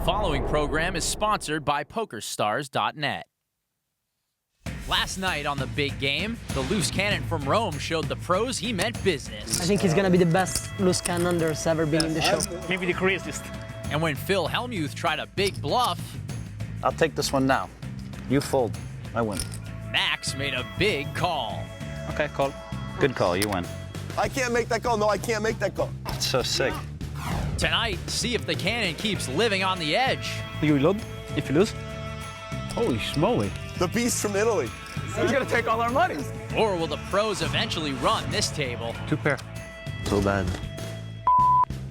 following program is sponsored by PokerStars.net. Last night on the big game, the loose cannon from Rome showed the pros he meant business. I think he's gonna be the best loose cannon there's ever been in the show. Maybe the craziest. And when Phil Hellmuth tried a big bluff, I'll take this one now. You fold. I win. Max made a big call. Okay, call. Good call. You win. I can't make that call. No, I can't make that call. It's so sick. Tonight, see if the cannon keeps living on the edge. You reload if you lose. Holy schmoly. The beast from Italy. He's gonna take all our money. Or will the pros eventually run this table? Two pair. So bad.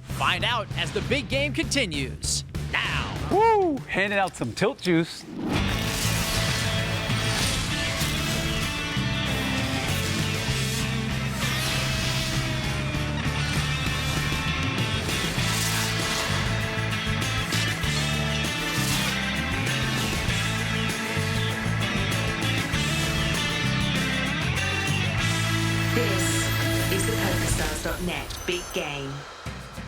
Find out as the big game continues. Now. Woo! Handing out some tilt juice. This is the PokerStars.net Big Game.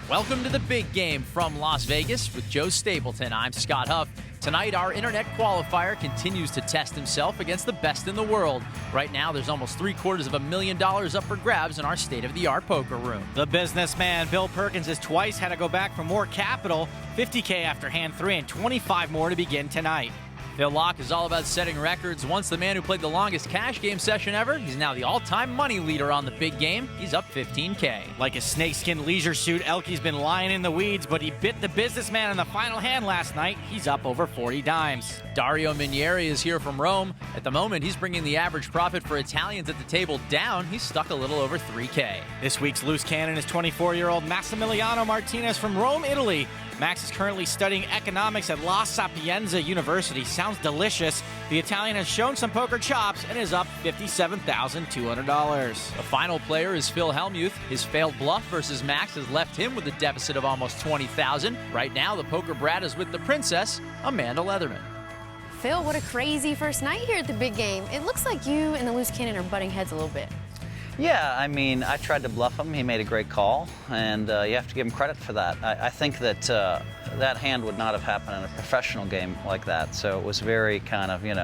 Welcome to the big game from Las Vegas with Joe Stapleton. I'm Scott Huff. Tonight, our internet qualifier continues to test himself against the best in the world. Right now, there's almost $750,000 up for grabs in our state-of-the-art poker room. The businessman Bill Perkins has twice had to go back for more capital, $50K after hand 3 and 25 more to begin tonight. Phil Laak is all about setting records. Once the man who played the longest cash game session ever, he's now the all-time money leader on the big game. He's up $15K. Like a snakeskin leisure suit, Elke's been lying in the weeds, but he bit the businessman in the final hand last night. He's up over 40 dimes. Dario Minieri is here from Rome. At the moment, he's bringing the average profit for Italians at the table down. He's stuck a little over 3K. This week's loose cannon is 24-year-old Massimiliano Martinez from Rome, Italy. Max is currently studying economics at La Sapienza University. Sounds delicious. The Italian has shown some poker chops and is up $57,200. The final player is Phil Hellmuth. His failed bluff versus Max has left him with a deficit of almost $20,000. Right now, the poker brat is with the princess, Amanda Leatherman. Phil, what a crazy first night here at the big game. It looks like you and the loose cannon are butting heads a little bit. Yeah, I mean, I tried to bluff him. He made a great call, and you have to give him credit for that. I think that that hand would not have happened in a professional game like that. So it was very kind of, it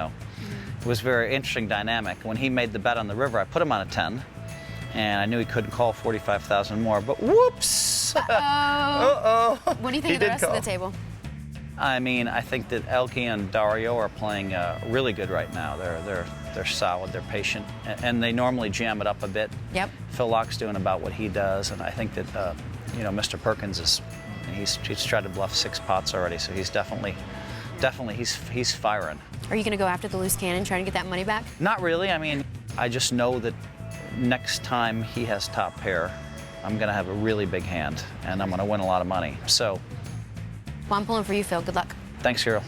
was very interesting dynamic. When he made the bet on the river, I put him on a 10, and I knew he couldn't call 45,000 more, but whoops! Uh-oh. What do you think of the rest of the table? I mean, I think that Elke and Dario are playing really good right now. They're solid, they're patient, and they normally jam it up a bit. Yep. Phil Laak's doing about what he does, and I think that Mr. Perkins he's tried to bluff 6 pots already, so he's definitely he's firing. Are you going to go after the loose cannon, trying to get that money back? Not really. I mean, I just know that next time he has top pair, I'm going to have a really big hand, and I'm going to win a lot of money. So. Well, I'm pulling for you, Phil. Good luck. Thanks, Hero.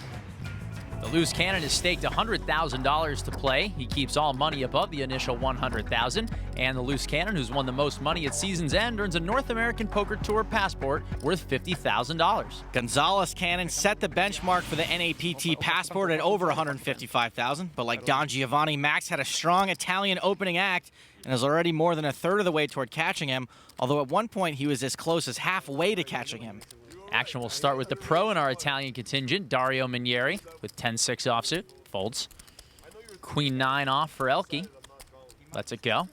The loose cannon is staked $100,000 to play. He keeps all money above the initial $100,000. And the loose cannon, who's won the most money at season's end, earns a North American Poker Tour passport worth $50,000. Gonzalez Cannon set the benchmark for the NAPT passport at over $155,000. But like Don Giovanni, Max had a strong Italian opening act and is already more than a third of the way toward catching him, although at one point he was as close as halfway to catching him. Action will start with the pro in our Italian contingent, Dario Minieri, with 10-6 offsuit. Folds. Queen 9 off for Elke. Lets it go.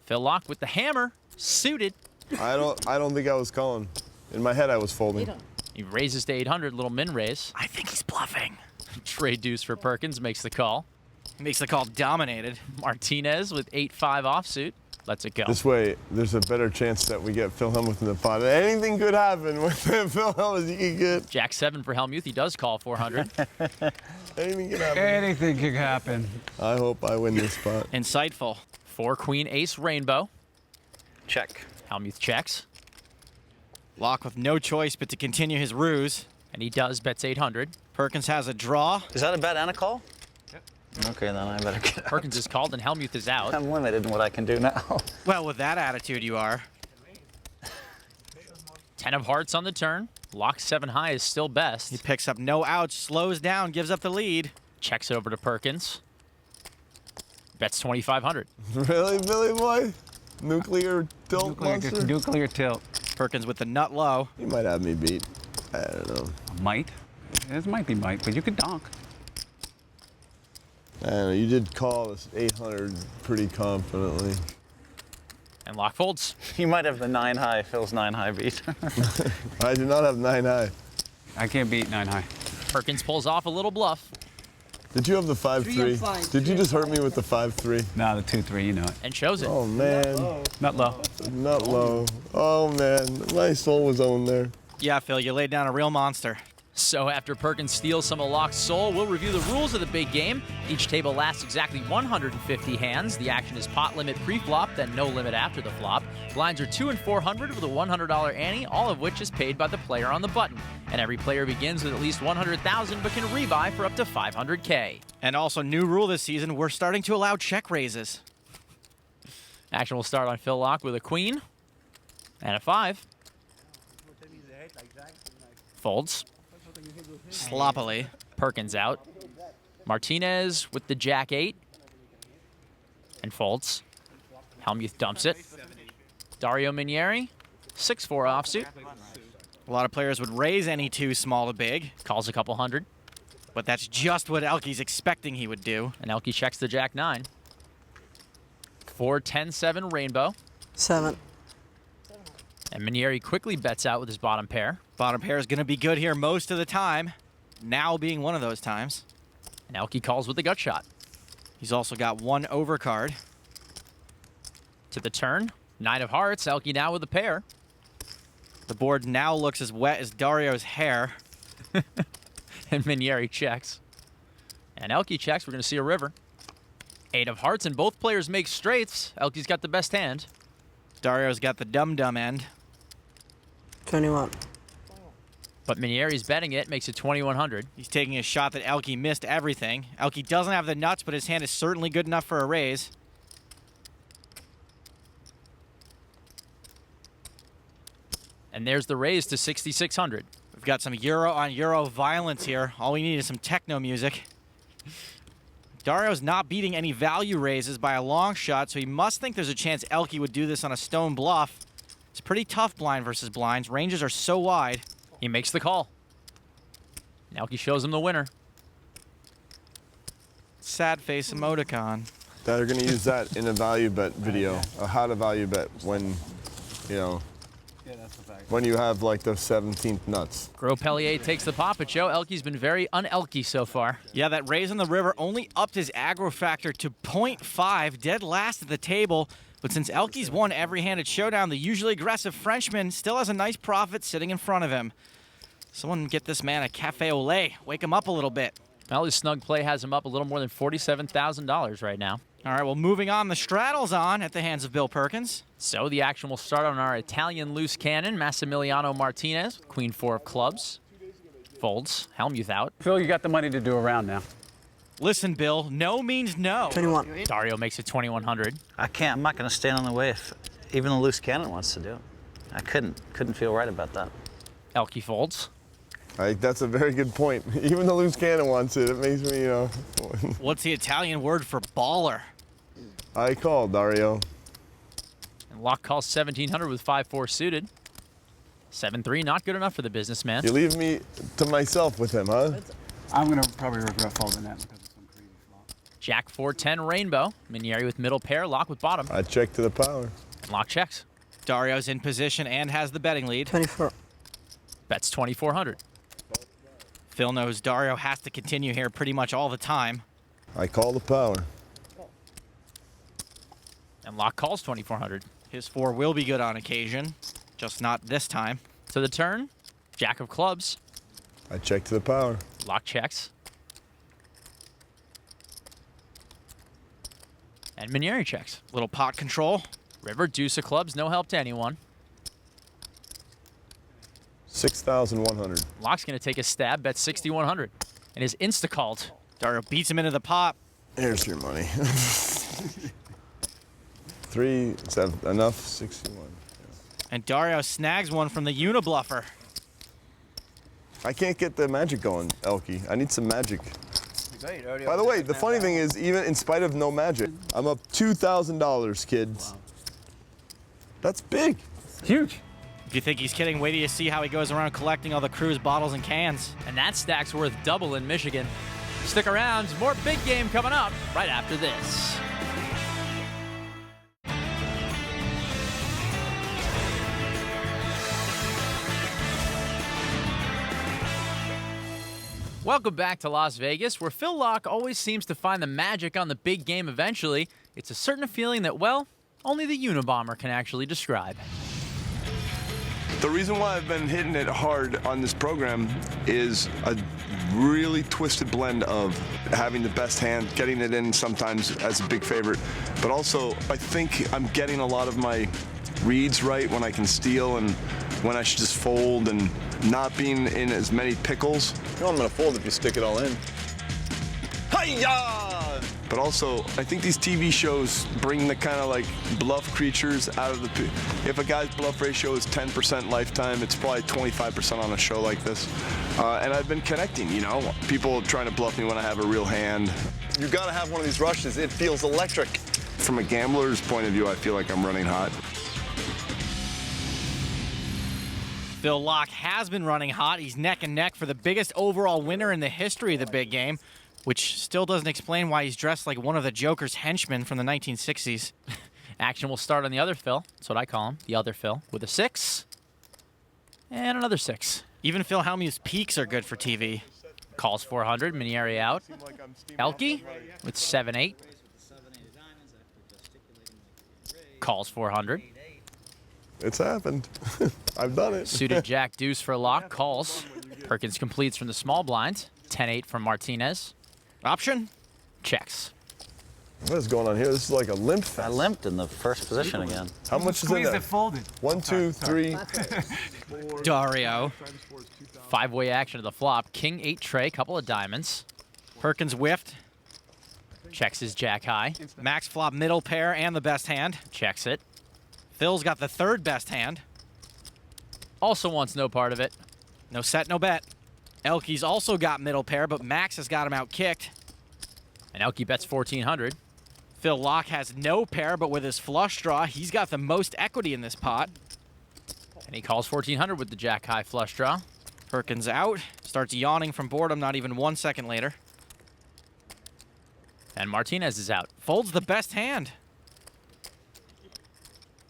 Phil Laak with the hammer, suited. I don't think I was calling. In my head, I was folding. He raises to 800, little min raise. I think he's bluffing. Trade deuce for Perkins, makes the call. He makes the call dominated. Martinez with 8-5 offsuit. Lets it go. This way, there's a better chance that we get Phil Hellmuth in the pot. Anything could happen with Phil Hellmuth. You can get Jack 7 for Hellmuth. He does call 400. anything could happen. Anything can happen. I hope I win this spot. Insightful. 4 Queen Ace Rainbow. Check. Hellmuth checks. Laak with no choice but to continue his ruse. And he does, bets 800. Perkins has a draw. Is that a bet and a call? Okay, then I better get out. Perkins is called and Hellmuth is out. I'm limited in what I can do now. Well, with that attitude, you are. 10 of hearts on the turn. Lock 7 high is still best. He picks up no ouch, slows down, gives up the lead. Checks over to Perkins. Bets 2,500. Really, Billy boy? Nuclear tilt monster? Nuclear tilt. Perkins with the nut low. He might have me beat. I don't know. Might? This might be Mike, but you could donk. I don't know, you did call this 800 pretty confidently. And lock folds. You might have the 9 high, Phil's 9 high beat. I do not have 9 high. I can't beat 9 high. Perkins pulls off a little bluff. Did you have the 5-3? Did you just hurt me with the 5-3? No, the 2-3, you know it. And shows it. Oh man, Not low. not low. Oh man, my soul was on there. Yeah, Phil, you laid down a real monster. So after Perkins steals some of Lock's soul, we'll review the rules of the big game. Each table lasts exactly 150 hands. The action is pot limit pre-flop, then no limit after the flop. Blinds are 2 and 400 with a $100 ante, all of which is paid by the player on the button. And every player begins with at least 100,000 but can rebuy for up to 500K. And also, new rule this season, we're starting to allow check raises. Action will start on Phil Lock with a queen and a 5. Folds. Sloppily. Perkins out. Martinez with the Jack-8 and folds. Helmuth dumps it. Dario Minieri, 6-4 offsuit. A lot of players would raise any two small to big, Calls a couple hundred. but that's just what Elke's expecting he would do. And Elke checks the Jack-9. 4-10-7 rainbow. 7. And Minieri quickly bets out with his bottom pair. Bottom pair is going to be good here most of the time, now being one of those times. And Elke calls with the gut shot. He's also got one overcard. To the turn, 9 of hearts. Elke now with a pair. The board now looks as wet as Dario's hair. And Minieri checks. And Elke checks. We're going to see a river. 8 of hearts, and both players make straights. Elke's got the best hand. Dario's got the dum-dum end. 21. But Minieri's betting it, makes it 2,100. He's taking a shot that Elke missed everything. Elke doesn't have the nuts, but his hand is certainly good enough for a raise. And there's the raise to 6,600. We've got some Euro-on-Euro violence here. All we need is some techno music. Dario's not beating any value raises by a long shot, so he must think there's a chance Elke would do this on a stone bluff. It's pretty tough blind versus blinds. Ranges are so wide. He makes the call. And Elke shows him the winner. Sad face emoticon. They're gonna use that in a value bet video, a how to value bet when, you know, when you have like the 17th nuts. Gros Pellier takes the pop, but Joe Elke's been very un-Elke so far. Yeah, that raise on the river only upped his aggro factor to 0.5, dead last at the table. But since Elke's won every hand at Showdown, the usually aggressive Frenchman still has a nice profit sitting in front of him. Someone get this man a cafe au lait. Wake him up a little bit. Well, his snug play has him up a little more than $47,000 right now. All right, well, moving on, the straddle's on at the hands of Bill Perkins. So the action will start on our Italian loose cannon, Massimiliano Martinez, queen 4 of clubs. Folds, Helmuth out. Phil, you got the money to do a round now. Listen, Bill, no means no. 21. Dario makes it 2,100. I'm not going to stand on the way if even the loose cannon wants to do it. I couldn't feel right about that. Elke folds. That's a very good point. Even the loose cannon wants it. It makes me, you know. What's the Italian word for baller? I call Dario. And Lock calls 1,700 with 5-4 suited. 7-3, not good enough for the businessman. You leave me to myself with him, huh? I'm going to probably regret folding that because it's some crazy flop. Jack 4-10 rainbow. Minieri with middle pair, Lock with bottom. I check to the power. And Lock checks. Dario's in position and has the betting lead. 24. Bets 2,400. Phil knows Dario has to continue here pretty much all the time. I call the power. And Lock calls 2,400. His 4 will be good on occasion, just not this time. To the turn, Jack of clubs. I check to the power. Lock checks. And Minieri checks. Little pot control. River, deuce of clubs, no help to anyone. 6,100. Lock's going to take a stab, bet 6,100. And is insta-called. Dario beats him into the pot. Here's your money. 3, 7, enough, 61. And Dario snags one from the Unibluffer. I can't get the magic going, Elke. I need some magic. By the way, the funny thing is, even in spite of no magic, I'm up $2,000, kids. That's big. Huge. If you think he's kidding, wait till you see how he goes around collecting all the crew's bottles and cans. And that stack's worth double in Michigan. Stick around, more big game coming up right after this. Welcome back to Las Vegas, where Phil Laak always seems to find the magic on the big game eventually. It's a certain feeling that, well, only the Unabomber can actually describe. The reason why I've been hitting it hard on this program is a really twisted blend of having the best hand, getting it in sometimes as a big favorite, but also I think I'm getting a lot of my reads right when I can steal and when I should just fold and not being in as many pickles. You know I'm gonna fold if you stick it all in. Hi-ya! But also, I think these TV shows bring the kind of like bluff creatures out of the... If a guy's bluff ratio is 10% lifetime, it's probably 25% on a show like this. And I've been connecting, you know? People trying to bluff me when I have a real hand. You gotta have one of these rushes. It feels electric. From a gambler's point of view, I feel like I'm running hot. Phil Laak has been running hot. He's neck and neck for the biggest overall winner in the history of the big game, which still doesn't explain why he's dressed like one of the Joker's henchmen from the 1960s. Action will start on the other Phil. That's what I call him, the other Phil, with a 6 and another 6. Even Phil Hellmuth's peaks are good for TV. Calls 400, Minieri out. Elke with 7-8. Calls 400. It's happened. I've done it. Suited Jack Deuce for Laak, calls. Perkins completes from the small blind. 10-8 from Martinez. Option? Checks. What is going on here? This is like a limp fest. I limped in the first position again. How much is in there? It folded. 1, 2, 3. Dario. 5-way action to the flop. King 8 tray, couple of diamonds. Perkins whiffed. Checks his jack high. Max flop middle pair and the best hand. Checks it. Phil's got the third best hand. Also wants no part of it. No set, no bet. Elke's also got middle pair, but Max has got him out kicked. And Elke bets 1,400. Phil Laak has no pair, but with his flush draw, he's got the most equity in this pot. And he calls 1,400 with the jack high flush draw. Perkins out, starts yawning from boredom not even 1 second later. And Martinez is out. Folds the best hand.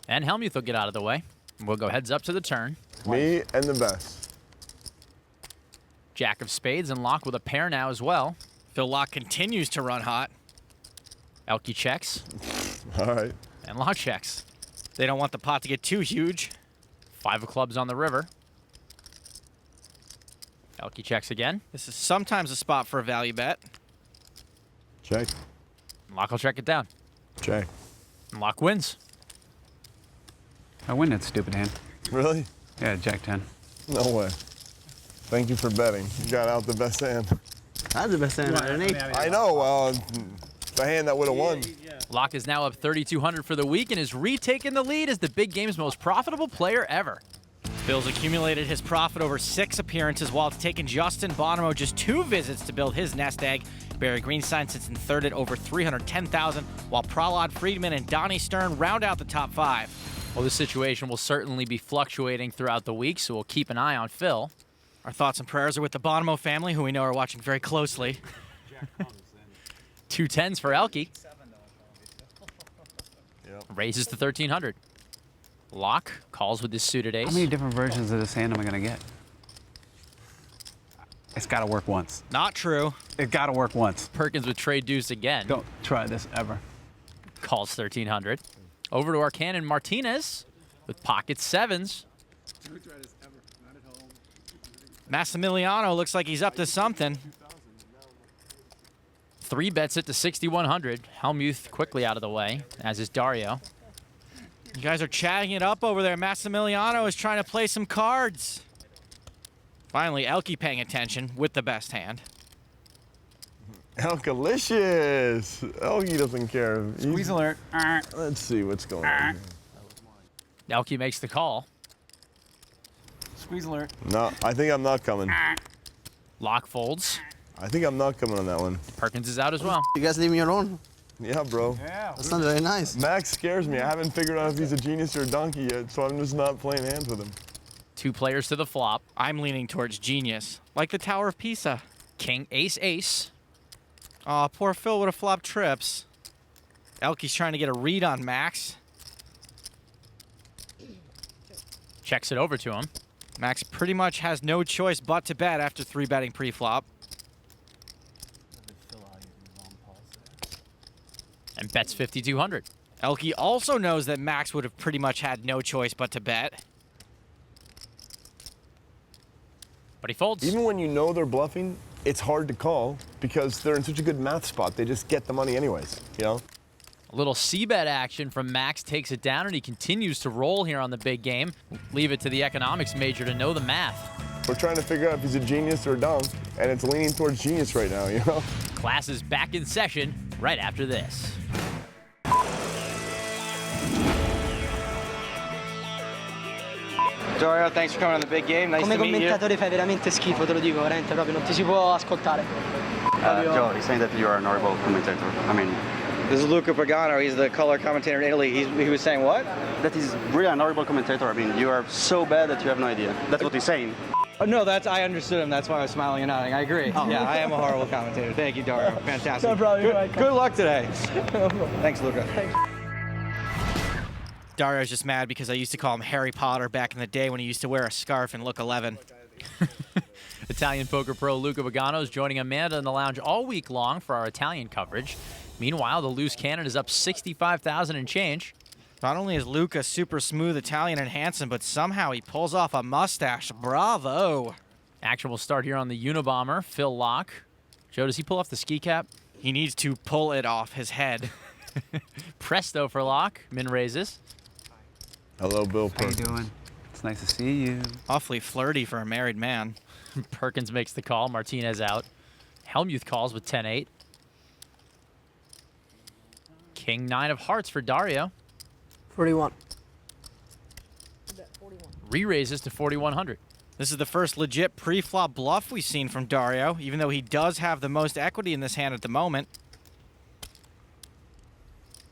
And Hellmuth will get out of the way. We'll go heads up to the turn. Me and the best. Jack of spades and Laak with a pair now as well. Phil Laak continues to run hot. Elke checks. All right. And Laak checks. They don't want the pot to get too huge. 5 of clubs on the river. Elke checks again. This is sometimes a spot for a value bet. Check. Laak will check it down. Check. And Laak wins. I win that stupid hand. Really? Yeah, Jack 10. No way. Thank you for betting. You got out the best hand. That's the best hand underneath. I know. The hand that would have won. Laak is now up 3,200 for the week and is retaking the lead as the big game's most profitable player ever. Phil's accumulated his profit over 6 appearances while it's taken Justin Bonomo just 2 visits to build his nest egg. Barry Greenstein sits in third at over 310,000, while Prahlad Friedman and Donnie Stern round out the top 5. Well, this situation will certainly be fluctuating throughout the week, so we'll keep an eye on Phil. Our thoughts and prayers are with the Bonomo family, who we know are watching very closely. 2 10s for Elke. Raises to 1,300. Laak calls with his suited ace. How many different versions of this hand am I going to get? It's got to work once. Not true. It got to work once. Perkins with trade deuce again. Don't try this ever. Calls 1,300. Over to our Cannon Martinez with pocket 7s. Massimiliano looks like he's up to something. 3 bets it to 6,100. Hellmuth quickly out of the way, as is Dario. You guys are chatting it up over there. Massimiliano is trying to play some cards. Finally, Elke paying attention with the best hand. Elkelicious. Elke doesn't care. Squeeze alert. Let's see what's going on. Elke makes the call. Squeeze alert. No, I think I'm not coming. Laak folds. I think I'm not coming on that one. Perkins is out as well. You guys leave me alone. Yeah, bro. Yeah. That's not very nice. Max scares me. I haven't figured out if he's a genius or a donkey yet, so I'm just not playing hands with him. 2 players to the flop. I'm leaning towards genius, like the Tower of Pisa. King, ace, ace. Aw, poor Phil would have flopped trips. Elke's trying to get a read on Max. Checks it over to him. Max pretty much has no choice but to bet after 3-betting pre-flop. And bets 5,200. Elke also knows that Max would have pretty much had no choice but to bet. But he folds. Even when you know they're bluffing, it's hard to call because they're in such a good math spot. They just get the money anyways, you know? A little c-bet action from Max takes it down, and he continues to roll here on the big game. Leave it to the economics major to know the math. We're trying to figure out if he's a genius or dumb, and it's leaning towards genius right now, you know? Class is back in session right after this. Dario, thanks for coming on the big game. Nice Come to meet you. commentatore fai veramente schifo, te lo dico, veramente proprio non ti si può ascoltare. Joe, he's saying that you are an horrible commentator. I mean, This is Luca Pagano. He's the color commentator in Italy. He was saying what? that is really an horrible commentator. I mean, you are so bad that you have no idea. That's what he's saying. Oh, no, I understood him. That's why I was smiling and nodding. I agree. Yeah, I am a horrible commentator. Thank you, Dario. Fantastic. No problem. Good luck today. Thanks, Luca. Dario's just mad because I used to call him Harry Potter back in the day when he used to wear a scarf and look 11. Italian poker pro Luca Pagano is joining Amanda in the lounge all week long for our Italian coverage. Meanwhile, the loose cannon is up 65,000 and change. Not only is Luca super smooth, Italian, and handsome, but somehow he pulls off a mustache. Bravo. Action will start here on the Unabomber, Phil Locke. Joe, does he pull off the ski cap? He needs to pull it off his head. Presto for Locke. Min raises. Hello, Bill How you Perkins. doing? It's nice to see you. Awfully flirty for a married man. Perkins makes the call. Martinez out. Helmuth calls with 10-8. King 9 of hearts for Dario. 41. Re-raises to 4,100. This is the first legit pre-flop bluff we've seen from Dario, even though he does have the most equity in this hand at the moment.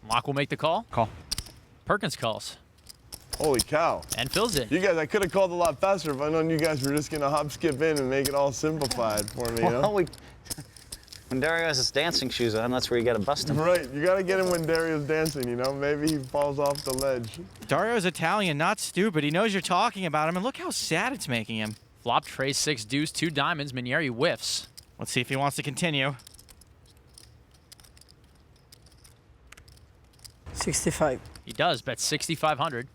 Locke will make the call. Call. Perkins calls. Holy cow. And fills it. You guys, I could have called a lot faster if I known you guys were just going to hop, skip in and make it all simplified for me, you know? Well, when Dario has his dancing shoes on, that's where you got to bust him. Right, you got to get him when Dario's dancing, you know? Maybe he falls off the ledge. Dario's Italian, not stupid. He knows you're talking about him, and look how sad it's making him. Flop, trace, 6 deuce, 2 diamonds. Minieri whiffs. Let's see if he wants to continue. 65. He does, bet 6,500.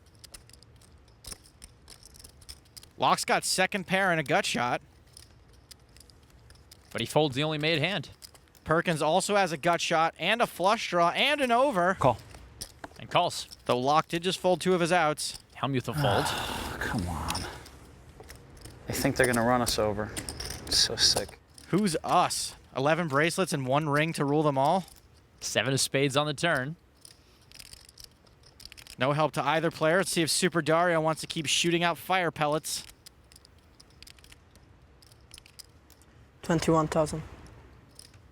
Locke's got second pair and a gut shot. But he folds the only made hand. Perkins also has a gut shot and a flush draw and an over. Call. And calls. Though Locke did just fold 2 of his outs. Helmuth will fold. Come on. They think they're going to run us over. It's so sick. Who's us? 11 bracelets and 1 ring to rule them all? 7 of spades on the turn. No help to either player. Let's see if Super Dario wants to keep shooting out fire pellets. 21,000.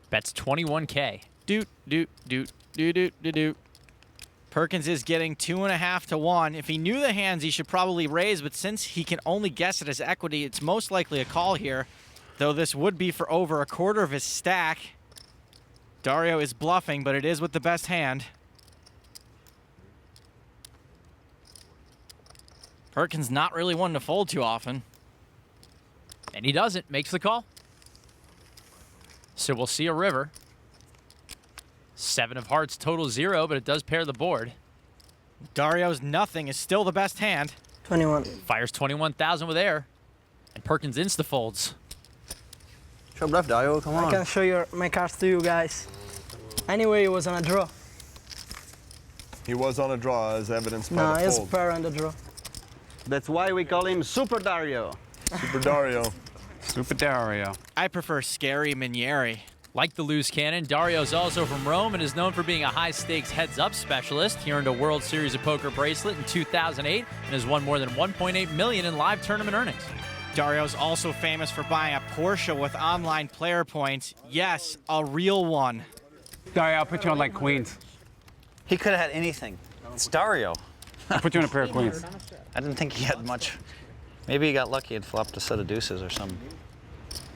Bets 21K. Doot, doot, doot, doot, doot, doot, doot. Perkins is getting 2.5 to 1. If he knew the hands, he should probably raise, but since he can only guess at his equity, it's most likely a call here, though this would be for over a quarter of his stack. Dario is bluffing, but it is with the best hand. Perkins not really one to fold too often. And he doesn't. Makes the call. So we'll see a river. 7 of hearts, total 0, but it does pair the board. Dario's nothing is still the best hand. 21. Fires 21,000 with air. And Perkins insta-folds. Show bluff, Dario. Come I on. can show my cards to you guys. Anyway, it was on a draw. He was on a draw as evidenced by No, the it's fold. pair on the draw. That's why we call him Super Dario. Super Dario. Super Dario. I prefer Scary Minieri. Like the loose cannon, Dario's also from Rome and is known for being a high-stakes heads-up specialist. He earned a World Series of Poker bracelet in 2008 and has won more than $1.8 million in live tournament earnings. Dario's also famous for buying a Porsche with online player points. Yes, a real one. Dario, I'll put you on like queens. He could have had anything. It's Dario. I'll put you on a pair of queens. I didn't think he had much Maybe he got lucky and flopped a set of deuces or some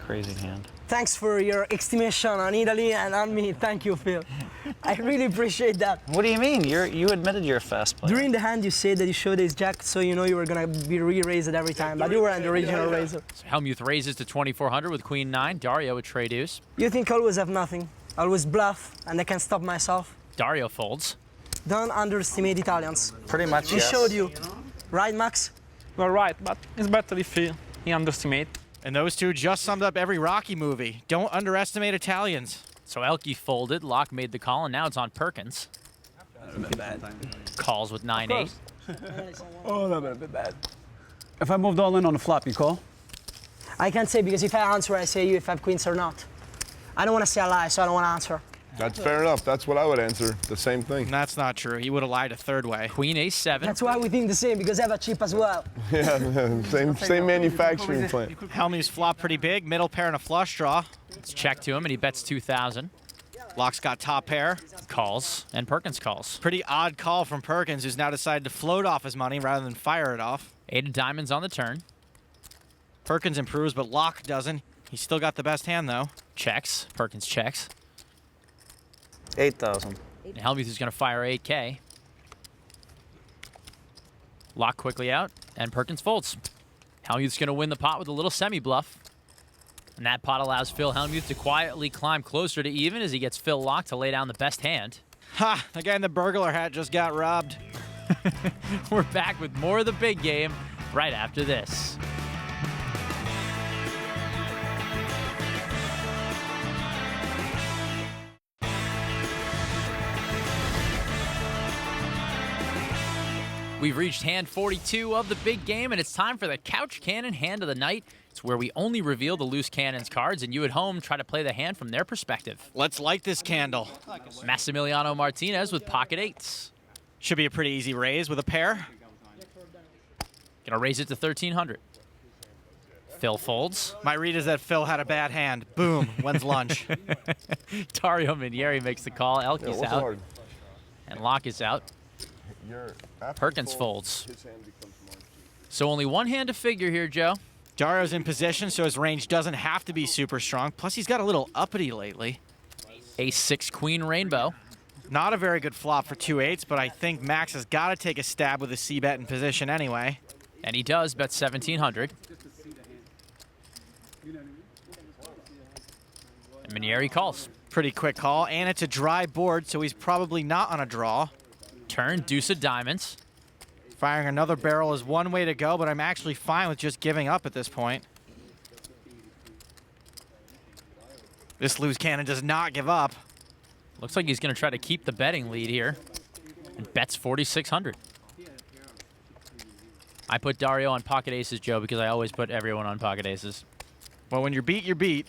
crazy hand. Thanks for your estimation on Italy and on me. Thank you, Phil. I really appreciate that. What do you mean? You admitted you're a fast player. During the hand, you said that you showed ace jack, so you know you were gonna be re-raised every time, but you were an original raiser. So Hellmuth raises to 2,400 with queen 9. Dario with trade deuce. You think I always have nothing. I always bluff, and I can stop myself. Dario folds. Don't underestimate Italians. Pretty much, He yes. showed you. Right, Max? You're right, but it's better if he underestimates. And those two just summed up every Rocky movie. Don't underestimate Italians. So Elke folded. Locke made the call, and now it's on Perkins. Calls with 9-8. Oh, a bit bad. If I moved all in on the flop, you call? I can't say, because if I answer, I say you if I have queens or not. I don't want to say a lie, so I don't want to answer. That's fair enough. That's what I would answer. The same thing. And that's not true. He would have lied a third way. Queen ace-7. That's why we think the same, because I have a chip as well. Yeah, same manufacturing plant. Hellmuth's flop pretty big. Middle pair and a flush draw. It's check to him, and he bets 2,000. Locke's got top pair. Calls, and Perkins calls. Pretty odd call from Perkins, who's now decided to float off his money rather than fire it off. 8 of diamonds on the turn. Perkins improves, but Locke doesn't. He's still got the best hand, though. Checks. Perkins checks. 8,000. And Hellmuth is going to fire 8K. Locke quickly out, and Perkins folds. Hellmuth's going to win the pot with a little semi-bluff. And that pot allows Phil Hellmuth to quietly climb closer to even as he gets Phil Locke to lay down the best hand. Ha! The guy in the burglar hat just got robbed. We're back with more of the big game right after this. We've reached hand 42 of the big game, and it's time for the Couch Cannon hand of the night. It's where we only reveal the loose cannon's cards, and you at home try to play the hand from their perspective. Let's light this candle. Massimiliano Martinez with pocket 8s. Should be a pretty easy raise with a pair. Gonna raise it to 1,300. Phil folds. My read is that Phil had a bad hand. Boom. When's lunch? Dario Minieri makes the call. Elke's out. Hard? And Locke is out. Perkins folds. So only one hand to figure here, Joe. Dario's in position, so his range doesn't have to be super strong. Plus, he's got a little uppity lately. Ace-6 queen rainbow. Not a very good flop for 2-8s, but I think Max has got to take a stab with a C-bet in position anyway. And he does, bet 1,700. And Minieri calls. Pretty quick call, and it's a dry board, so he's probably not on a draw. Turn, deuce of diamonds. Firing another barrel is one way to go, but I'm actually fine with just giving up at this point. This loose cannon does not give up. Looks like he's going to try to keep the betting lead here. And bets 4,600. I put Dario on pocket aces, Joe, because I always put everyone on pocket aces. Well, when you're beat, you're beat.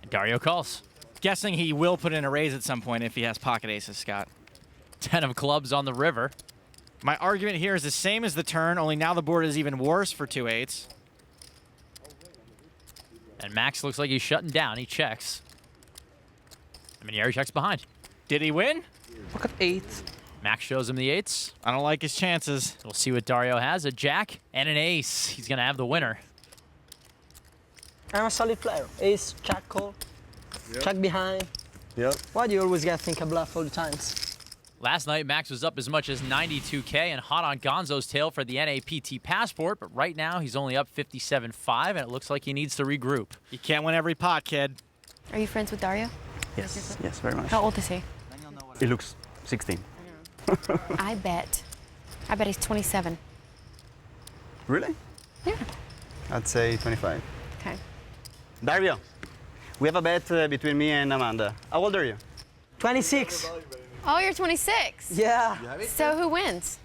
And Dario calls. Guessing he will put in a raise at some point if he has pocket aces, Scott. 10 of clubs on the river. My argument here is the same as the turn, only now the board is even worse for 2-8s. And Max looks like he's shutting down. He checks. And Minieri checks behind. Did he win? Look at 8. Max shows him the 8s. I don't like his chances. We'll see what Dario has. A jack and an ace. He's going to have the winner. I'm a solid player. Ace, jack, call. Yep. Check behind. Yep. Why do you always gotta think a bluff all the times? Last night, Max was up as much as 92K and hot on Gonzo's tail for the NAPT passport, but right now he's only up 57.5, and it looks like he needs to regroup. You can't win every pot, kid. Are you friends with Dario? Yes, very much. How old is he? He looks 16. I bet he's 27. Really? Yeah. I'd say 25. Okay. Dario, we have a bet between me and Amanda. How old are you? 26. Oh, you're 26. Yeah. So who wins?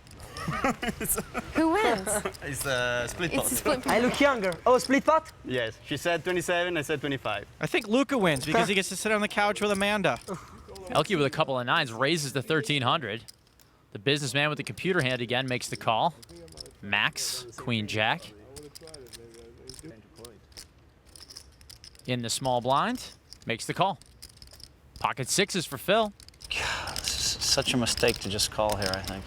Who wins? It's a split pot. It's a split pot. I look younger. Oh, split pot? Yes, she said 27, I said 25. I think Luca wins because he gets to sit on the couch with Amanda. Elke with a couple of 9s raises to 1,300. The businessman with the computer hand again makes the call. Max, queen jack. In the small blind, makes the call. Pocket 6s for Phil. God, this is such a mistake to just call here, I think.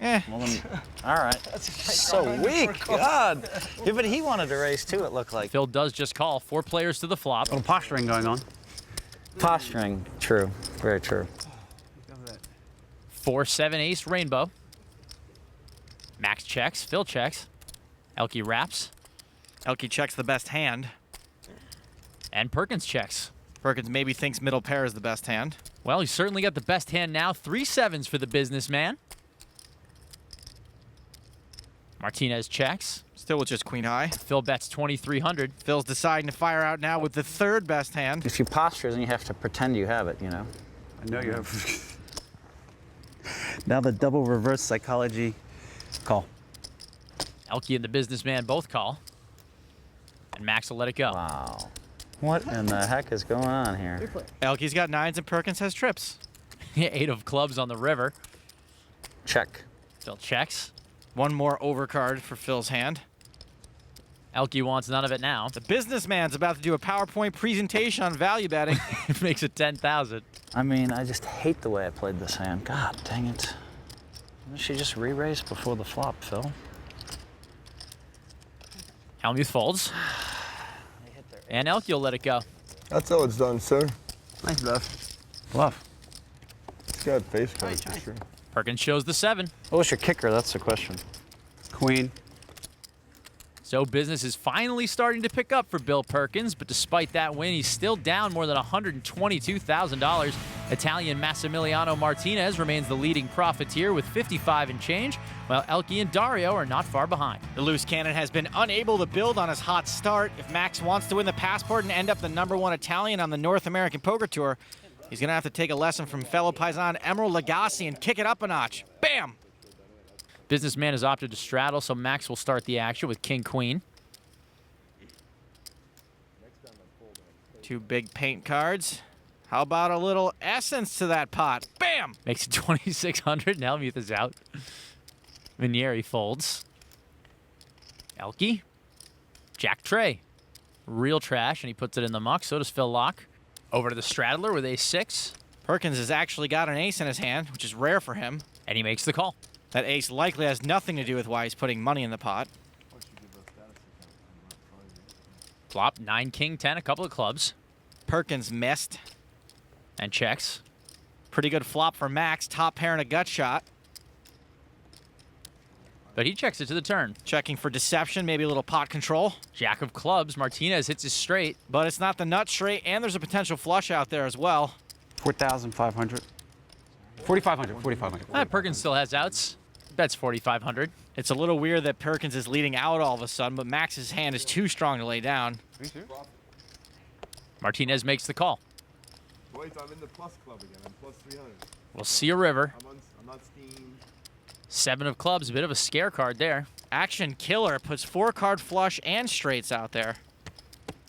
Well, then, all right. So weak, God. Yeah, but he wanted to raise too, it looked like. Phil does just call 4 players to the flop. A little posturing going on. Posturing, true, very true. 4-7 ace rainbow. Max checks, Phil checks. Elke wraps, Elke checks the best hand. and Perkins checks. Perkins maybe thinks middle pair is the best hand. Well, he's certainly got the best hand now. 3 sevens for the businessman. Martinez checks. Still with just queen high. Phil bets 2,300. Phil's deciding to fire out now with the 3rd best hand. If you posture, then you have to pretend you have it, you know? I know you have. Now the double reverse psychology call. Elke and the businessman both call. And Max will let it go. Wow. What in the heck is going on here? Elke's got 9s and Perkins has trips. 8 of clubs on the river. Check. Phil checks. 1 more overcard for Phil's hand. Elke wants none of it now. The businessman's about to do a PowerPoint presentation on value betting. It makes it 10,000. I mean, I just hate the way I played this hand. God dang it. Didn't she just re-raise before the flop, Phil? Hellmuth folds. And Elke will let it go. That's how it's done, sir. Nice bluff. Bluff. He's got face cards for sure. Perkins shows the 7. What was your kicker? That's the question. Queen. So business is finally starting to pick up for Bill Perkins, but despite that win, he's still down more than $122,000. Italian Massimiliano Martinez remains the leading profiteer with 55 and change, while Elke and Dario are not far behind. The loose cannon has been unable to build on his hot start. If Max wants to win the passport and end up the #1 Italian on the North American Poker Tour, he's going to have to take a lesson from fellow paisan Emeril Lagasse and kick it up a notch. Bam! Businessman has opted to straddle, so Max will start the action with King-Queen. 2 big paint cards. How about a little essence to that pot? Bam! Makes it 2,600. Hellmuth is out. Vinieri folds. Elke. Jack Trey. Real trash, and he puts it in the muck. So does Phil Locke. Over to the straddler with ace-6. Perkins has actually got an ace in his hand, which is rare for him. And he makes the call. That ace likely has nothing to do with why he's putting money in the pot. Flop, 9, King, 10, a couple of clubs. Perkins missed. And checks. Pretty good flop for Max. Top pair and a gut shot. But he checks it to the turn. Checking for deception, maybe a little pot control. Jack of clubs. Martinez hits his straight. But it's not the nut straight, and there's a potential flush out there as well. 4,500. 4,500. 4,500. Perkins still has outs. Bets 4,500. It's a little weird that Perkins is leading out all of a sudden, but Max's hand is too strong to lay down. Martinez makes the call. Wait, I'm in the plus club again. I'm plus 300. We'll see a river. I'm not steam. 7 of clubs, a bit of a scare card there. Action killer puts 4-card flush and straights out there.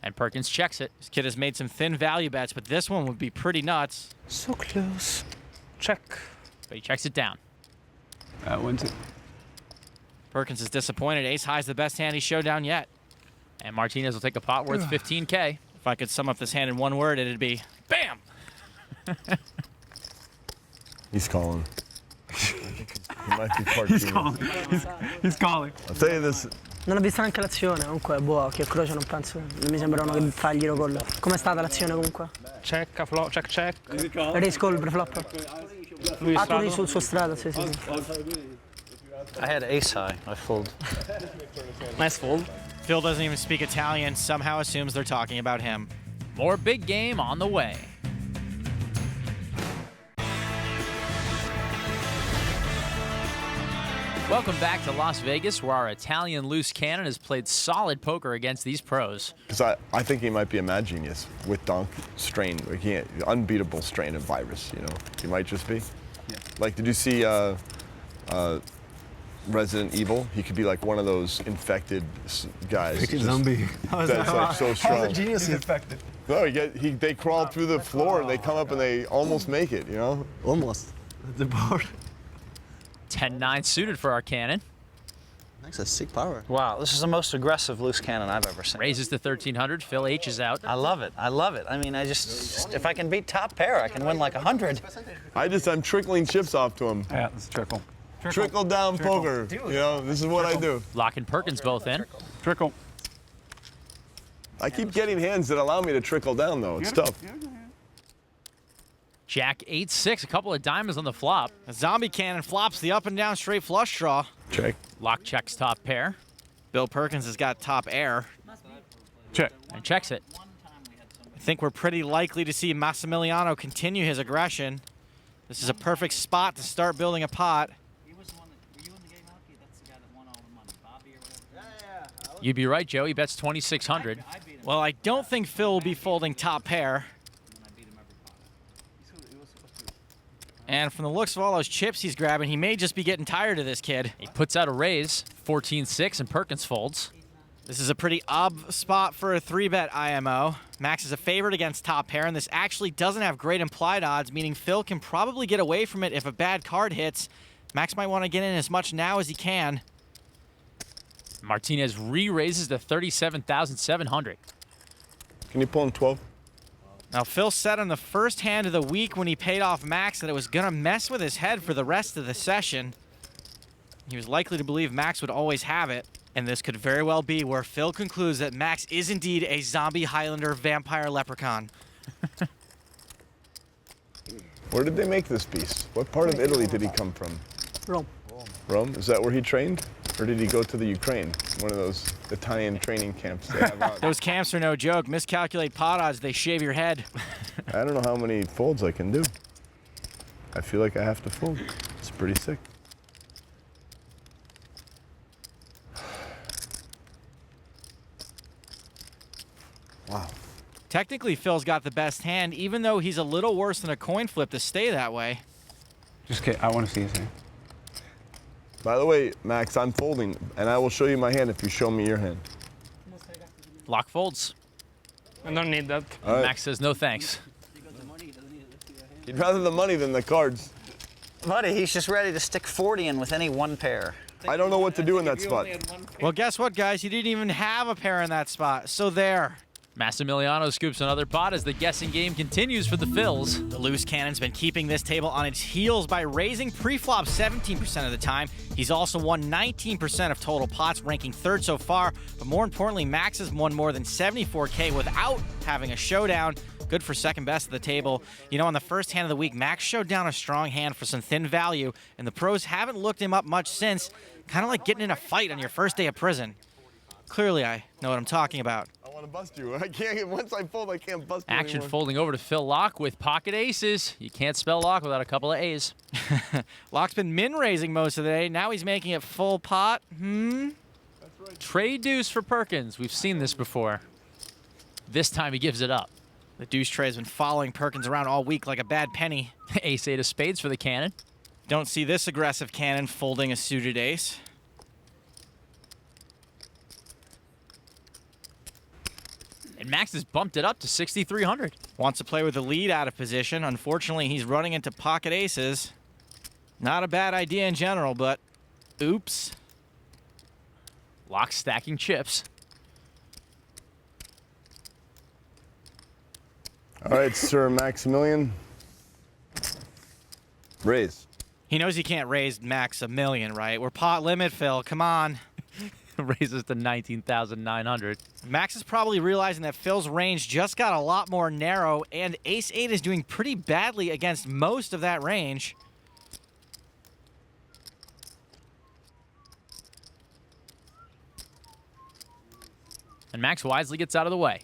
And Perkins checks it. This kid has made some thin value bets, but this one would be pretty nuts. So close. Check. But he checks it down. That wins it. Perkins is disappointed. Ace high's the best hand he's showdown yet. And Martinez will take a pot worth 15K. If I could sum up this hand in one word, it'd be BAM! He's calling. He might be part He's calling. He's calling. I'll tell you this. Non ho visto neanche l'azione, comunque boh, che croce non penso, non mi sembrano che farglielo gol. Com'è stata l'azione comunque? Check, flop, check. Raise call per flop. Tu eri sul suo strada, sì. I had ace high. I fold. Nice fold. Phil doesn't even speak Italian, somehow assumes they're talking about him. More big game on the way. Welcome back to Las Vegas, where our Italian loose cannon has played solid poker against these pros. Because I think he might be a mad genius with Donk strain. Like unbeatable strain of virus, you know. He might just be. Yeah. Like, did you see Resident Evil? He could be like one of those infected guys. Freaking zombie. That's like so strong. How's a genius infected? No, they crawl through the floor and they come up and they almost make it, you know? Almost. The board. 10-9 suited for our cannon. That's a sick power. Wow, this is the most aggressive loose cannon I've ever seen. Raises to 1,300. Phil H is out. I love it. I love it. I mean, I just if I can beat top pair, I can win like 100. I'm trickling chips off to him. Yeah, that's trickle. Trickle down poker. You know, this is what I do. Locke and Perkins both in. Trickle. I keep getting hands that allow me to trickle down, though. It's tough. Jack 8-6, a couple of diamonds on the flop. A zombie cannon flops the up and down straight flush draw. Check. Locke checks top pair Bill Perkins has got top air. Check. and checks it. I think we're pretty likely to see Massimiliano continue his aggression. This is a perfect spot to start building a pot. You'd be right, Joe. He bets 2,600. Well, I don't think Phil will be folding top pair. And from the looks of all those chips he's grabbing, he may just be getting tired of this kid. He puts out a raise, 14-6, and Perkins folds. This is a pretty ob spot for a 3-bet IMO. Max is a favorite against top pair, and this actually doesn't have great implied odds, meaning Phil can probably get away from it if a bad card hits. Max might want to get in as much now as he can. Martinez re-raises to 37,700. Can you pull in 12? Now, Phil said on the first hand of the week when he paid off Max that it was going to mess with his head for the rest of the session. He was likely to believe Max would always have it, and this could very well be where Phil concludes that Max is indeed a zombie Highlander vampire leprechaun. Where did they make this beast? What part of Italy did he come from? Rome. Rome? Is that where he trained? Or did he go to the Ukraine? One of those Italian training camps they have out. Those camps are no joke. Miscalculate pot odds, they shave your head. I don't know how many folds I can do. I feel like I have to fold. It's pretty sick. Wow. Technically, Phil's got the best hand, even though he's a little worse than a coin flip to stay that way. Just kidding. I want to see his hand. By the way, Max, I'm folding, and I will show you my hand if you show me your hand. Locke folds. I don't need that. All right. Max says no thanks. He'd rather the money than the cards. Buddy, he's just ready to stick 40 in with any one pair. I don't know what to do in that spot. Well, guess what, guys? You didn't even have a pair in that spot, so there. Massimiliano scoops another pot as the guessing game continues for the Phils. The loose cannon's been keeping this table on its heels by raising pre-flop 17% of the time. He's also won 19% of total pots, ranking third so far. But more importantly, Max has won more than 74K without having a showdown. Good for second best of the table. You know, on the first hand of the week, Max showed down a strong hand for some thin value, and the pros haven't looked him up much since. Kind of like getting in a fight on your first day of prison. Clearly, I know what I'm talking about. I want to bust you. I can't. Once I fold, I can't bust you Action anymore. folding over to Phil Locke with pocket aces. You can't spell Locke without a couple of A's. Locke's been min-raising most of the day. Now he's making it full pot. Trade deuce for Perkins. We've seen this before. This time he gives it up. The deuce tray has been following Perkins around all week like a bad penny. Ace-8 of spades for the cannon. Don't see this aggressive cannon folding a suited ace. And Max has bumped it up to 6,300. Wants to play with the lead out of position. Unfortunately, he's running into pocket aces. Not a bad idea in general, but oops. Locke stacking chips. All right, Sir Maximilian. Raise. He knows he can't raise Max a million, right? We're pot limit, Phil. Come on. Raises to 19,900. Max is probably realizing that Phil's range just got a lot more narrow, and Ace-8 is doing pretty badly against most of that range. And Max wisely gets out of the way.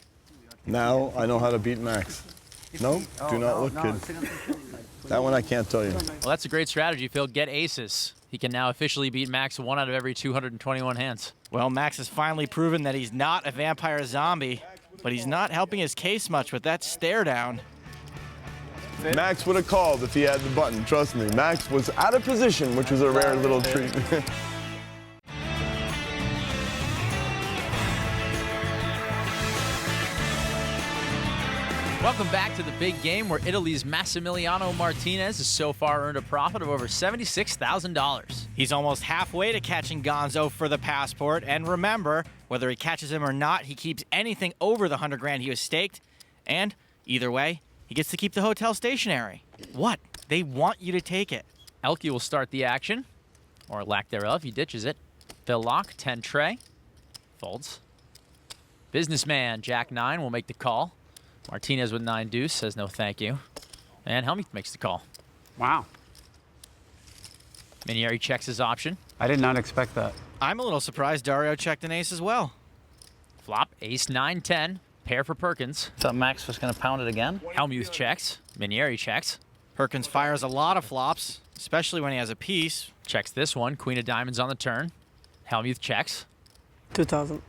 Now I know how to beat Max. No, do not look, kid. That one I can't tell you. Well, that's a great strategy, Phil. Get aces. He can now officially beat Max 1 out of every 221 hands. Well, Max has finally proven that he's not a vampire zombie, but he's not helping his case much with that stare down. Max would have called if he had the button. Trust me. Max was out of position, which was a rare little treat. Welcome back to the big game where Italy's Massimiliano Martinez has so far earned a profit of over $76,000. He's almost halfway to catching Gonzo for the passport. And remember, whether he catches him or not, he keeps anything over the $100,000 he was staked. And either way, he gets to keep the hotel stationary. What? They want you to take it. Elke will start the action. or lack thereof. He ditches it. Phil Lock, 10 tray. Folds. Businessman, Jack 9 will make the call. Martinez with 9 deuce says no thank you. And Hellmuth makes the call. Wow. Minieri checks his option. I did not expect that. I'm a little surprised Dario checked an ace as well. Flop, ace 9-10. Pair for Perkins. Thought Max was going to pound it again. Hellmuth checks. Minieri checks. Perkins fires a lot of flops, especially when he has a piece. Checks this one. Queen of diamonds on the turn. Hellmuth checks. 2,000.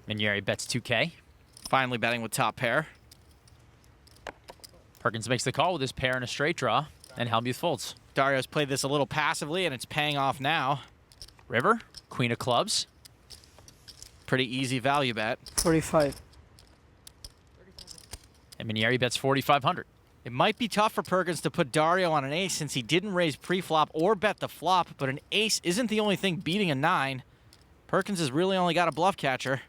Minieri bets 2K. Finally betting with top pair. Perkins makes the call with his pair and a straight draw, and Hellmuth folds. Dario's played this a little passively, and it's paying off now. River, queen of clubs. Pretty easy value bet. 45. And Minieri bets 4,500. It might be tough for Perkins to put Dario on an ace since he didn't raise pre-flop or bet the flop, but an ace isn't the only thing beating a 9. Perkins has really only got a bluff catcher.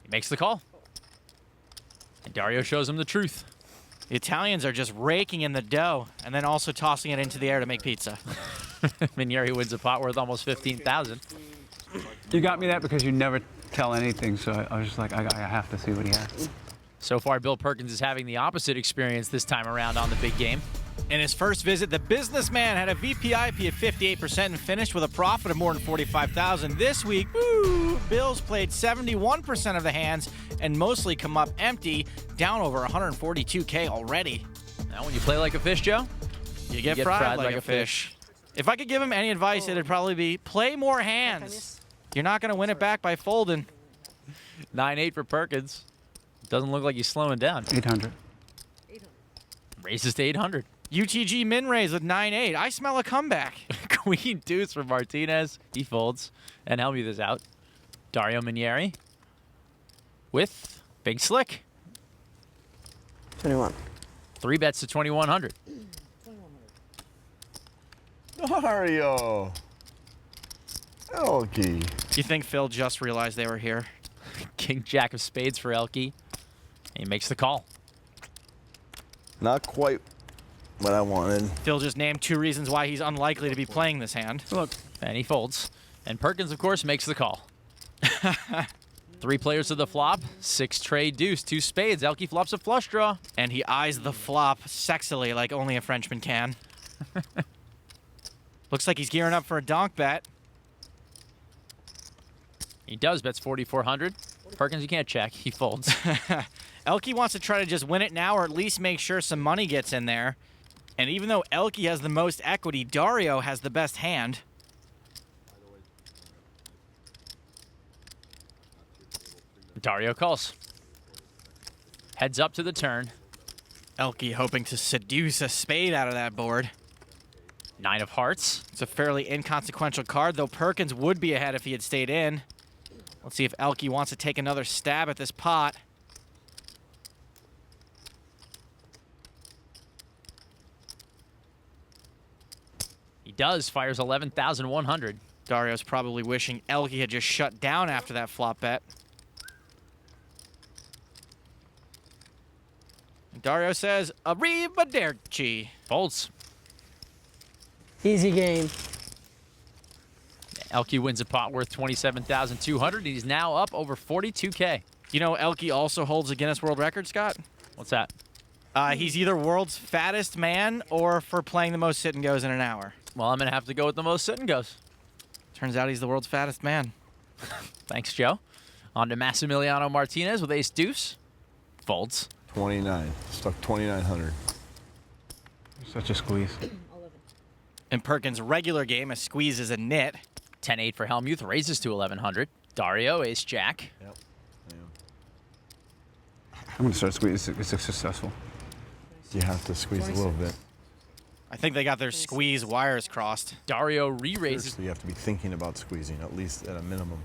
He makes the call. And Dario shows him the truth. The Italians are just raking in the dough and then also tossing it into the air to make pizza. Minieri wins a pot worth almost 15,000. You got me that because you never tell anything, so I was just like, I have to see what he has. So far, Bill Perkins is having the opposite experience this time around on the big game. In his first visit, the businessman had a VPIP of 58% and finished with a profit of more than $45,000. This week, Bill's played 71% of the hands and mostly come up empty, down over 142K already. Now, when you play like a fish, Joe, you get fried like a fish. If I could give him any advice, it'd probably be play more hands. You're not going to win it back by folding. 9-8 for Perkins. Doesn't look like he's slowing down. 800. Raises to 800. UTG min raise with 9-8. I smell a comeback. Queen deuce for Martinez. He folds. And Hellmuth is out. Dario Minieri with Big Slick. 21. 3 bets to 2,100. Dario. Elke. You think Phil just realized they were here? King Jack of spades for Elke. He makes the call. Not quite what I wanted. Phil just named 2 reasons why he's unlikely to be playing this hand. Look. And he folds. And Perkins, of course, makes the call. 3 players to the flop. 6 trade deuce. 2 spades. Elke flops a flush draw. And he eyes the flop sexily like only a Frenchman can. Looks like he's gearing up for a donk bet. He does, bets 4,400. Perkins, you can't check. He folds. Elke wants to try to just win it now or at least make sure some money gets in there. And even though Elke has the most equity, Dario has the best hand. Dario calls. Heads up to the turn. Elke hoping to seduce a spade out of that board. 9 of hearts. It's a fairly inconsequential card, though Perkins would be ahead if he had stayed in. Let's see if Elke wants to take another stab at this pot. He does, fires 11,100. Dario's probably wishing Elke had just shut down after that flop bet. Dario says, arrivederci. Folds. Easy game. Elke wins a pot worth 27,200. He's now up over 42K. You know, Elke also holds a Guinness World Record, Scott? What's that? He's either world's fattest man or for playing the most sit and goes in an hour. Well, I'm going to have to go with the most sit and goes. Turns out he's the world's fattest man. Thanks, Joe. On to Massimiliano Martinez with ace deuce. Folds. 29. Stuck 2,900. Such a squeeze. In Perkins' regular game, a squeeze is a nit. 10-8 for Hellmuth, raises to 1,100. Dario, ace jack. Yep. I'm going to start squeezing. It's successful. You have to squeeze a little bit. I think they got their squeeze wires crossed. Dario re-raises. So you have to be thinking about squeezing, at least at a minimum,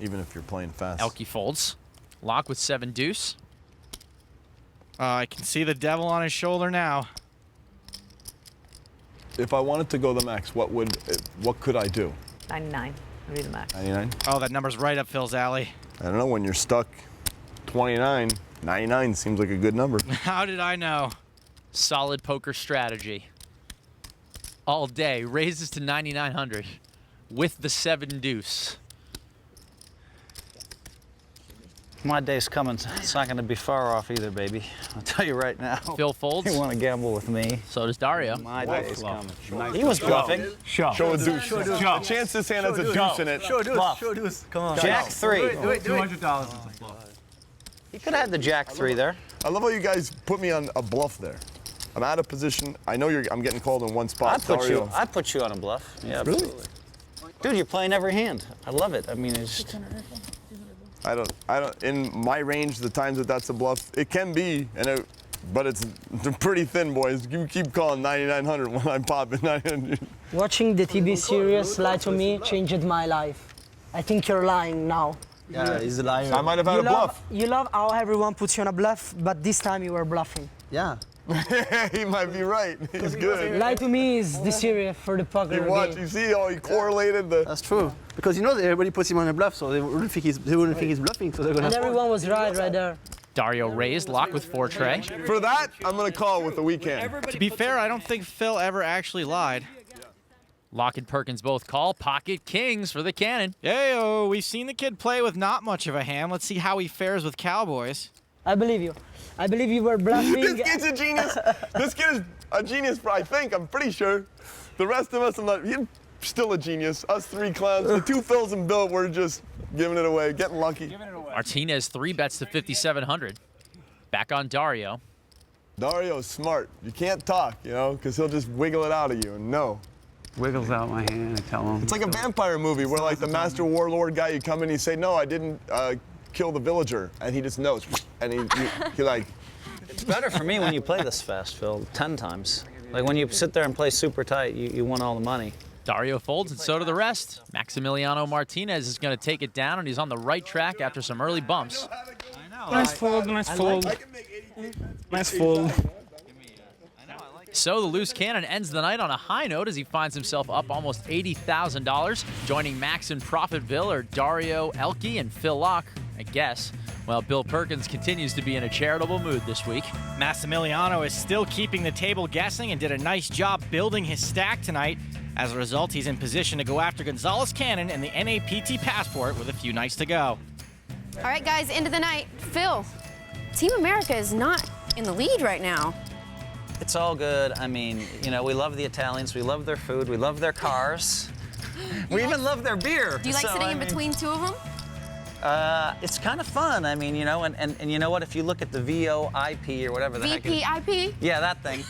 even if you're playing fast. Elke folds. Lock with 7 deuce. I can see the devil on his shoulder now. If I wanted to go the max, what could I do? 99 would be the max. 99? Oh, that number's right up Phil's alley. I don't know, when you're stuck 29. 99 seems like a good number. How did I know? Solid poker strategy. All day, raises to 9,900 with the 7 deuce. My day's coming. It's not going to be far off either, baby. I'll tell you right now. Phil folds. You want to gamble with me? So does Dario. My day's coming. He was bluffing. Show a deuce. The chance this hand has a deuce in it. Show deuce. Bluff. Show deuce. Come on. Jack 3. Do it. $200. He could have had the Jack 3 there. I love how you guys put me on a bluff there. I'm out of position. I know I'm getting called in one spot. I put you on a bluff. Yeah, absolutely. Dude, you're playing every hand. I love it. I mean, it's just... I don't. In my range, the times that's a bluff, it can be, but it's pretty thin, boys. You keep calling 9,900 when I'm popping 900. Watching the TV series Lie to Me changed my life. I think you're lying now. Yeah, he's a liar. I might have had a bluff. You love how everyone puts you on a bluff, but this time you were bluffing. Yeah. He might be right. He's good. Lie to Me is the series for the poker game. You see how he correlated the... That's true. Because you know that everybody puts him on a bluff, so they wouldn't think he's bluffing. So they're gonna. And everyone was right there. Dario raised, locked with 4 tray. For that, I'm going to call with the weak hand. To be fair, I don't think Phil ever actually lied. Locke and Perkins both call. Pocket kings for the cannon. Yayo, we've seen the kid play with not much of a hand. Let's see how he fares with Cowboys. I believe you. I believe you were bluffing. This kid's a genius. This kid is a genius, I think. I'm pretty sure. The rest of us, he's still a genius. Us 3 clowns, the 2 Phils and Bill, we're just giving it away, getting lucky. Martinez 3 bets to 5,700. Back on Dario. Dario's smart. You can't talk, because he'll just wiggle it out of you and no. Wiggles out my hand, I tell him. It's like a vampire movie where like the master warlord guy, you come in and you say, no, I didn't kill the villager. And he just knows. And he like... It's better for me when you play this fast, Phil, 10 times. Like when you sit there and play super tight, you won all the money. Dario folds, and so do the rest. Maximiliano Martinez is going to take it down, and he's on the right track after some early bumps. Nice fold, nice fold. Nice fold. So the loose cannon ends the night on a high note as he finds himself up almost $80,000. Joining Max in Profitville are Dario Elke and Phil Locke, I guess. Well, Bill Perkins continues to be in a charitable mood this week. Massimiliano is still keeping the table guessing and did a nice job building his stack tonight. As a result, he's in position to go after Gonzalez Cannon and the NAPT Passport with a few nights to go. All right, guys, end of the night. Phil, Team America is not in the lead right now. It's all good. I mean, we love the Italians. We love their food. We love their cars. We even love their beer. Do you like sitting in between 2 of them? It's kind of fun. I mean, and you know what? If you look at the VOIP or whatever the heck it is. VPIP? Yeah, that thing.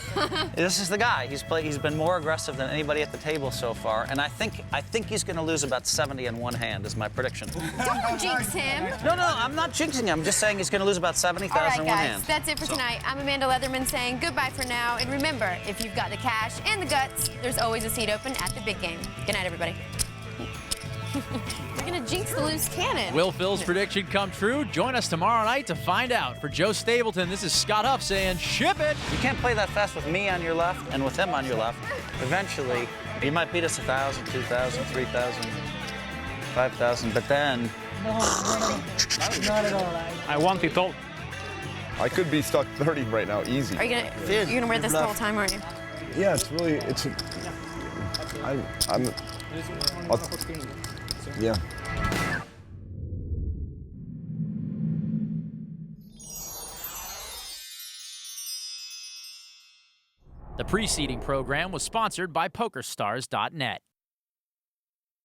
This is the guy. He's been more aggressive than anybody at the table so far, and I think he's going to lose about 70 in one hand is my prediction. Don't jinx him. No, I'm not jinxing him. I'm just saying he's going to lose about 70,000 in one hand. All right, guys, that's it for tonight. I'm Amanda Leatherman saying goodbye for now, and remember, if you've got the cash and the guts, there's always a seat open at the big game. Good night, everybody. We're gonna jinx the loose cannon. Will Phil's prediction come true? Join us tomorrow night to find out. For Joe Stapleton, this is Scott Huff saying, ship it! You can't play that fast with me on your left and with him on your left. Eventually, you might beat us 1,000, 2,000, 3,000, 5,000, but then... Not at all. I want it all. I could be stuck 30 right now, easy. Are you gonna wear this the whole time, aren't you? Yeah, yeah. The preceding program was sponsored by PokerStars.net.